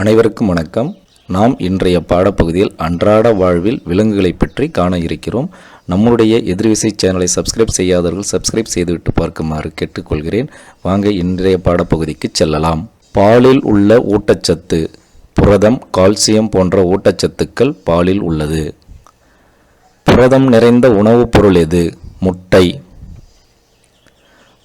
அனைவருக்கும் வணக்கம். நாம் இன்றைய பாடப்பகுதியில் அன்றாட வாழ்வில் விலங்குகளை பற்றி காண இருக்கிறோம். நம்முடைய எதிர்விசை சேனலை சப்ஸ்கிரைப் செய்யாதவர்கள் சப்ஸ்கிரைப் செய்துவிட்டு பார்க்குமாறு கேட்டுக்கொள்கிறேன். வாங்க இன்றைய பாடப்பகுதிக்கு செல்லலாம். பாலில் உள்ள ஊட்டச்சத்து. புரதம், கால்சியம் போன்ற ஊட்டச்சத்துக்கள் பாலில் உள்ளது. புரதம் நிறைந்த உணவுப் பொருள் எது? முட்டை.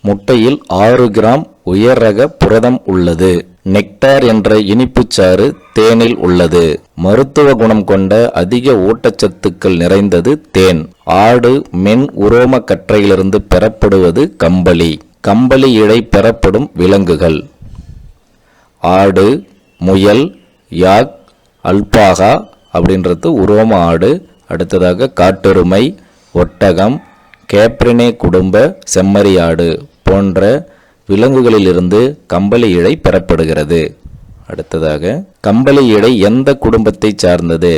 முட்டையில் 6 கிராம் உயர் ரக புரதம் உள்ளது. நெக்டார் என்ற இனிப்புச்சாறு தேனில் உள்ளது. மருத்துவ குணம் கொண்ட அதிக ஊட்டச்சத்துக்கள் நிறைந்தது தேன். ஆடு மென் உரோம கற்றையிலிருந்து பெறப்படுவது கம்பளி. கம்பளி இழை பெறப்படும் விலங்குகள்: ஆடு, முயல், யாக், அல்பாகா அப்படின்றது உரோம ஆடு. அடுத்ததாக காட்டெருமை, ஒட்டகம், கேப்ரினே குடும்ப செம்மறி ஆடு போன்ற விலங்குகளிலிருந்து கம்பளி இழை பெறப்படுகிறது. அடுத்ததாக கம்பளி இழை எந்த குடும்பத்தை சார்ந்தது?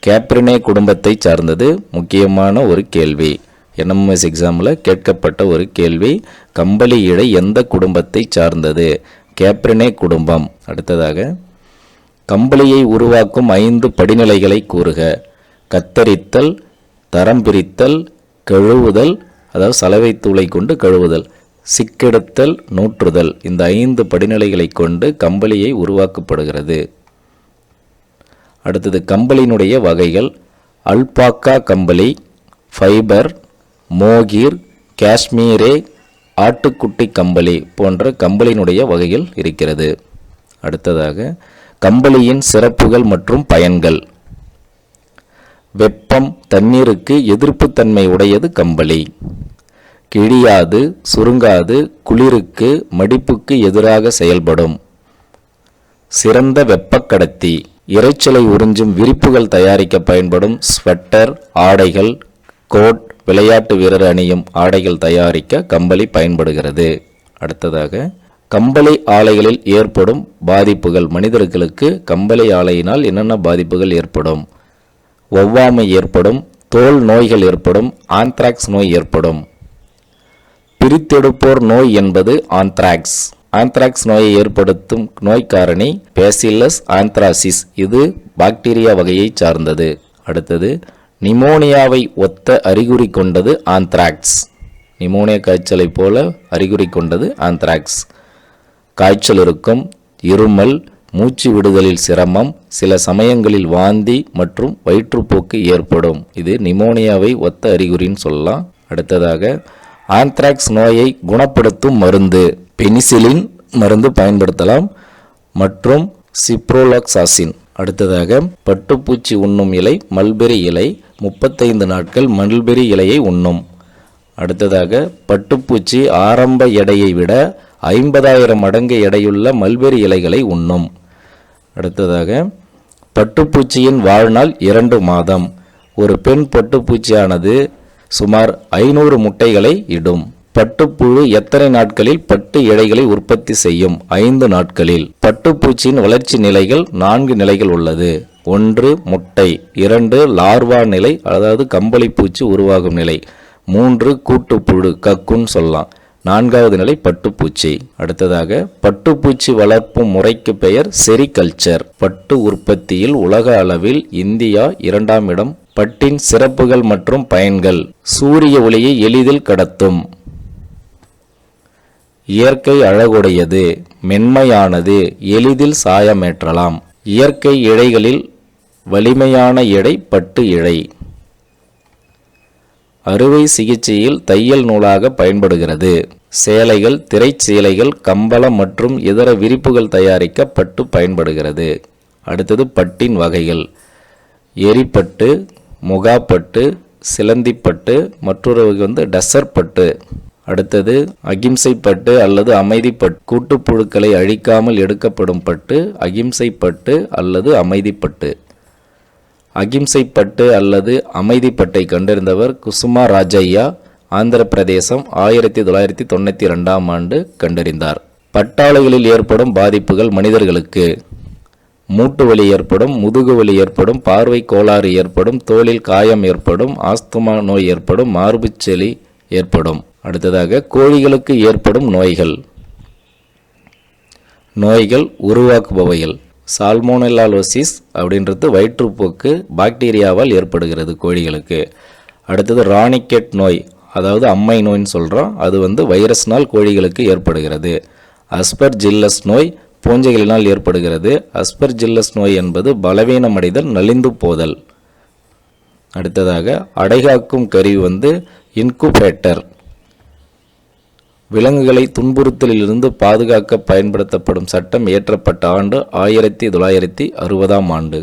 கேப்ரினே குடும்பத்தை சார்ந்தது. முக்கியமான ஒரு கேள்வி, என்எம்எஸ் எக்ஸாமில் கேட்கப்பட்ட ஒரு கேள்வி. கம்பளி இழை எந்த குடும்பத்தை சார்ந்தது? கேப்ரினே குடும்பம். அடுத்ததாக கம்பளியை உருவாக்கும் 5 படிநிலைகளை கூறுக. கத்தரித்தல், தரம் பிரித்தல், கழுவுதல், அதாவது சலவை தூளை கொண்டு கழுவுதல், சிக்கெடுத்தல், நூற்றுதல். இந்த 5 படிநிலைகளை கொண்டு கம்பளியை உருவாக்கப்படுகிறது. அடுத்தது கம்பளியினுடைய வகைகள்: அல்பாக்கா கம்பளி, ஃபைபர், மோகீர், காஷ்மீரே, ஆட்டுக்குட்டி கம்பளி போன்ற கம்பளியினுடைய வகைகள் இருக்கிறது. அடுத்ததாக கம்பளியின் சிறப்புகள் மற்றும் பயன்கள். வெப்பம், தண்ணீருக்கு எதிர்ப்புத்தன்மை உடையது கம்பளி. கிழியாது, சுருங்காது, குளிருக்கு, மடிப்புக்கு எதிராக செயல்படும். சிறந்த வெப்பக்கடத்தி. இரைச்சலை உறிஞ்சும் விரிப்புகள் தயாரிக்க பயன்படும் ஸ்வெட்டர், ஆடைகள், கோட், விளையாட்டு வீரர் அணியும் ஆடைகள் தயாரிக்க கம்பளி பயன்படுகிறது. அடுத்ததாக கம்பளி ஆலைகளில் ஏற்படும் பாதிப்புகள். மனிதர்களுக்கு கம்பளி ஆலையினால் என்னென்ன பாதிப்புகள் ஏற்படும்? ஒவ்வாமை ஏற்படும், தோல் நோய்கள் ஏற்படும், ஆந்த்ராக்ஸ் நோய் ஏற்படும். பிரித்தெடுப்போர் நோய் என்பது ஆந்த்ராக்ஸ். ஆந்த்ராக்ஸ் நோயை ஏற்படுத்தும் நோய் காரணி பேசில்லஸ் ஆந்த்ராசிஸ். இது பாக்டீரியா வகையை சார்ந்தது. அடுத்தது நிமோனியாவை ஒத்த அறிகுறி கொண்டது ஆந்த்ராக்ஸ். நிமோனியா காய்ச்சலை போல அறிகுறி கொண்டது ஆந்த்ராக்ஸ். காய்ச்சல் இருக்கும், இருமல், மூச்சு விடுதலில் சிரமம், சில சமயங்களில் வாந்தி மற்றும் வயிற்றுப்போக்கு ஏற்படும். இது நிமோனியாவை ஒத்த அறிகுறின்னு சொல்லலாம். அடுத்ததாக ஆந்த்ராக்ஸ் நோயை குணப்படுத்தும் மருந்து. பெனிசிலின் மருந்து பயன்படுத்தலாம் மற்றும் சிப்ரோலாக்சாசின். அடுத்ததாக பட்டுப்பூச்சி உண்ணும் இலை மல்பெரி இலை. 35 நாட்கள் மல்பெரி இலையை உண்ணும். அடுத்ததாக பட்டுப்பூச்சி ஆரம்ப எடையை விட 50,000 மடங்கு எடையுள்ள மல்பெரி இலைகளை உண்ணும். அடுத்ததாக பட்டுப்பூச்சியின் வாழ்நாள் 2 மாதம். ஒரு பெண் பட்டுப்பூச்சியானது சுமார் 500 முட்டைகளை இடும். பட்டுப்புழு எத்தனை நாட்களில் பட்டு இழைகளை உற்பத்தி செய்யும்? 5 நாட்களில். பட்டுப்பூச்சியின் வளர்ச்சி நிலைகள் 4 நிலைகள் உள்ளது. 1 முட்டை, 2 லார்வா நிலை, அதாவது கம்பளி பூச்சி உருவாகும் நிலை, 3 கூட்டுப்புழு கக்குன்னு சொல்லலாம், 4வது நிலை பட்டுப்பூச்சி. அடுத்ததாக பட்டுப்பூச்சி வளர்ப்பு முறைக்கு பெயர் செரிகல்ச்சர். பட்டு உற்பத்தியில் உலக அளவில் இந்தியா 2ஆம் இடம். பட்டின் சிறப்புகள் மற்றும் பயன்கள். சூரிய ஒளியை எளிதில் கடத்தும். இயற்கை அழகுடையது, மென்மையானது, எளிதில் சாயமேற்றலாம். இயற்கை இழைகளில் வலிமையான இழை பட்டு இழை. அறுவை சிகிச்சையில் தையல் நூலாக பயன்படுகிறது. சேலைகள், திரைச்சீலைகள், கம்பளம் மற்றும் இதர விரிப்புகள் தயாரிக்க பட்டு பயன்படுகிறது. அடுத்தது பட்டின் வகைகள்: எரிப்பட்டு, முகாப்பட்டு, சிலந்திப்பட்டு, மற்றொரு வகை டசர் பட்டு. அடுத்தது அகிம்சை பட்டு அல்லது அமைதிப்பட்டு. கூட்டுப்புழுக்களை அழிக்காமல் எடுக்கப்படும் பட்டு அகிம்சைப்பட்டு அல்லது அமைதிப்பட்டு. அகிம்சைப்பட்டு அல்லது அமைதிப்பட்டை கண்டறிந்தவர் குசுமா ராஜையா, ஆந்திர பிரதேசம், 1992ஆம் ஆண்டு கண்டறிந்தார். பட்டாளைகளில் ஏற்படும் பாதிப்புகள் மனிதர்களுக்கு: மூட்டு வலி ஏற்படும், முதுகு வலி ஏற்படும், பார்வை கோளாறு ஏற்படும், தோலில் காயம் ஏற்படும், ஆஸ்துமா நோய் ஏற்படும், மார்புச்செலி ஏற்படும். அடுத்ததாக கோழிகளுக்கு ஏற்படும் நோய்கள். நோய்கள் உருவாக்குபவைகள்: சால்மோனெல்லாலோசிஸ் அப்படின்றது வயிற்றுப்போக்கு பாக்டீரியாவால் ஏற்படுகிறது கோழிகளுக்கு. அடுத்தது ராணிக்கெட் நோய், அதாவது அம்மை நோய்னு சொல்கிறோம், அது வைரஸ்னால் கோழிகளுக்கு ஏற்படுகிறது. அஸ்பர்ஜில்லஸ் நோய் பூஞ்சைகளினால் ஏற்படுகிறது. அஸ்பர்ஜில்லஸ் நோய் என்பது பலவீனமடைதல், நலிந்து போதல். அடுத்ததாக அடைகாக்கும் கருவி இன்குபேட்டர். விலங்குகளை துன்புறுத்தலிலிருந்து பாதுகாக்க பயன்படுத்தப்படும் சட்டம் இயற்றப்பட்ட ஆண்டு 1960ஆம் ஆண்டு.